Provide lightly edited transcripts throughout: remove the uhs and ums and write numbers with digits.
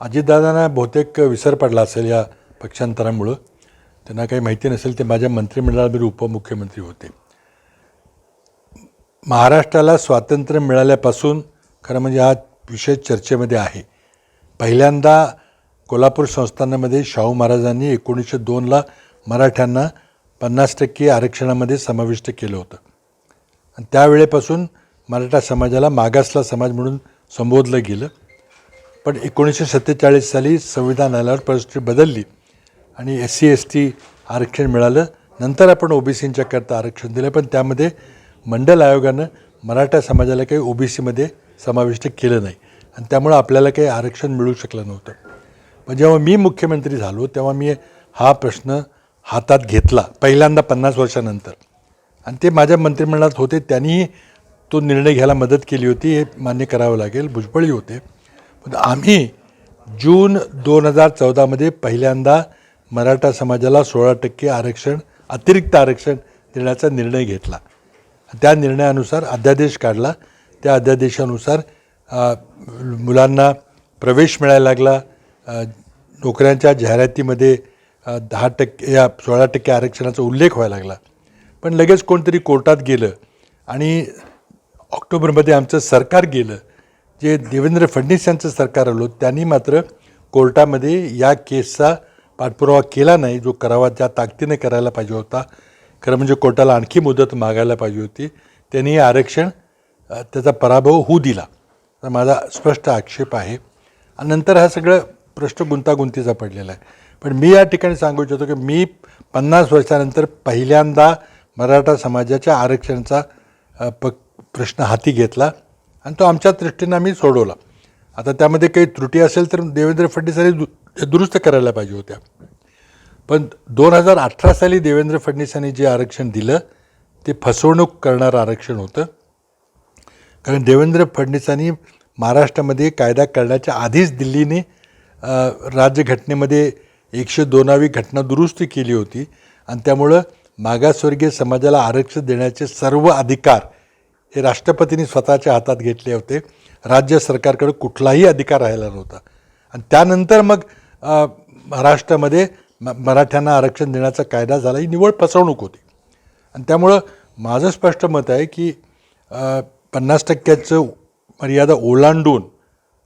अजितदादांना बहुतेक विसर पडला असेल या पक्षांतरामुळं. त्यांना काही माहिती नसेल, ते माझ्या मंत्रिमंडळामध्ये उपमुख्यमंत्री होते. महाराष्ट्राला स्वातंत्र्य मिळाल्यापासून खरं म्हणजे हा विषय चर्चेमध्ये आहे. पहिल्यांदा कोल्हापूर संस्थानामध्ये शाहू महाराजांनी 1902ला मराठ्यांना 50% आरक्षणामध्ये समाविष्ट केलं होतं आणि त्यावेळेपासून मराठा समाजाला मागासला समाज म्हणून संबोधलं गेलं. पण 1947 साली संविधान आल्यावर परिस्थिती बदलली आणि SC/ST आरक्षण मिळालं. नंतर आपण OBCच्या करता आरक्षण दिलं, पण त्यामध्ये मंडल आयोगानं मराठा समाजाला काही OBCमध्ये समाविष्ट केलं नाही आणि त्यामुळं आपल्याला काही आरक्षण मिळू शकलं नव्हतं. पण जेव्हा मी मुख्यमंत्री झालो तेव्हा मी हा प्रश्न हातात घेतला पहिल्यांदा 50 वर्षानंतर, आणि ते माझ्या मंत्रिमंडळात होते, त्यांनीही तो निर्णय घ्यायला मदत केली होती, हे मान्य करावं लागेल. भुजबळही होते. पण आम्ही जून 2014मध्ये पहिल्यांदा मराठा समाजाला 16% आरक्षण, अतिरिक्त आरक्षण देण्याचा निर्णय घेतला. त्या निर्णयानुसार अध्यादेश काढला. त्या अध्यादेशानुसार मुलांना प्रवेश मिळायला लागला. नोकऱ्यांच्या जाहिरातीमध्ये 10% या 16% आरक्षणाचा उल्लेख व्हायला लागला. पण लगेच कोणतरी कोर्टात गेलं आणि ऑक्टोबरमध्ये आमचं सरकार गेलं. जे देवेंद्र फडणवीस यांचं सरकार आलं, त्यांनी मात्र कोर्टामध्ये या केसचा पाठपुरावा केला नाही, जो करावा, ज्या ताकदीने करायला पाहिजे होता. खरं म्हणजे कोर्टाला आणखी मुदत मागायला पाहिजे होती. त्यांनी आरक्षण त्याचा पराभव होऊ दिला. तर माझा स्पष्ट आक्षेप आहे. आणि नंतर हा सगळं प्रश्न गुंतागुंतीचा पडलेला आहे. पण मी या ठिकाणी सांगू इच्छितो की मी 50 वर्षानंतर पहिल्यांदा मराठा समाजाच्या आरक्षणाचा प्रश्न हाती घेतला आणि तो आमच्या दृष्टीनं आम्ही सोडवला. आता त्यामध्ये काही त्रुटी असेल तर देवेंद्र फडणवीसांनी दुरुस्त करायला पाहिजे होत्या. पण 2018 साली देवेंद्र फडणवीसांनी जे आरक्षण दिलं ते फसवणूक करणारं आरक्षण होतं. कारण देवेंद्र फडणवीसांनी महाराष्ट्रामध्ये कायदा करण्याच्या आधीच दिल्लीने राज्यघटनेमध्ये 102वी घटना दुरुस्ती केली होती आणि त्यामुळं मागासवर्गीय समाजाला आरक्षण देण्याचे सर्व अधिकार हे राष्ट्रपतींनी स्वतःच्या हातात घेतले होते. राज्य सरकारकडे कुठलाही अधिकार राहिला नव्हता. आणि त्यानंतर मग महाराष्ट्रामध्ये मराठ्यांना आरक्षण देण्याचा कायदा झाला. ही निव्वळ फसवणूक होती. आणि त्यामुळं माझं स्पष्ट मत आहे की 50%चं मर्यादा ओलांडून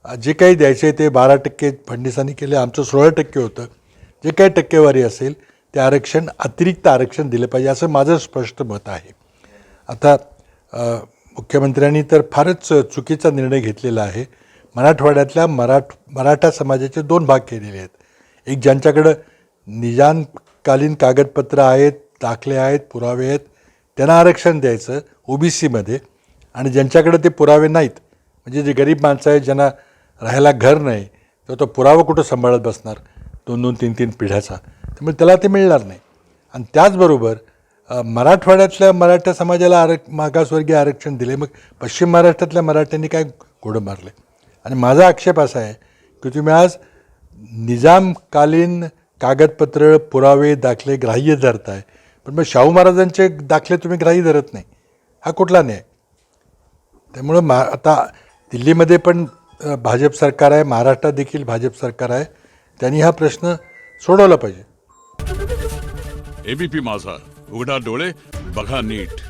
जे काही द्यायचे ते 12% फडणवीसांनी केले. आमचं 16% होतं. जे काही टक्केवारी असेल ते आरक्षण, अतिरिक्त आरक्षण दिलं पाहिजे, असं माझं स्पष्ट मत आहे. आता मुख्यमंत्र्यांनी तर फारच चुकीचा निर्णय घेतलेला आहे. मराठवाड्यातल्या मराठा समाजाचे 2 भाग केलेले आहेत. एक ज्यांच्याकडं निजामकालीन कागदपत्र आहेत, दाखले आहेत, पुरावे आहेत, त्यांना आरक्षण द्यायचं OBCमध्ये, आणि ज्यांच्याकडे ते पुरावे नाहीत, म्हणजे जे गरीब माणसं आहेत, ज्यांना राहायला घर नाही, तर तो पुरावा कुठं सांभाळत बसणार 2-2, 3-3 पिढ्याचा, त्यामुळे त्याला ते मिळणार नाही. आणि त्याचबरोबर मराठवाड्यातल्या मराठा समाजाला मागासवर्गीय आरक्षण दिले, मग पश्चिम महाराष्ट्रातल्या मराठ्यांनी काय घोडं मारले. आणि माझा आक्षेप असा आहे की तुम्ही आज निजामकालीन कागदपत्र, पुरावे, दाखले ग्राह्य धरताय, पण मग शाहू महाराजांचे दाखले तुम्ही ग्राह्य धरत नाही. हा कुठला न्याय? त्यामुळं आता दिल्लीमध्ये पण भाजप सरकार आहे, महाराष्ट्रात देखील भाजप सरकार आहे. त्यांनी हा प्रश्न सोडवला पाहिजे. ABP माझा, उघडा डोळे बघा नीट.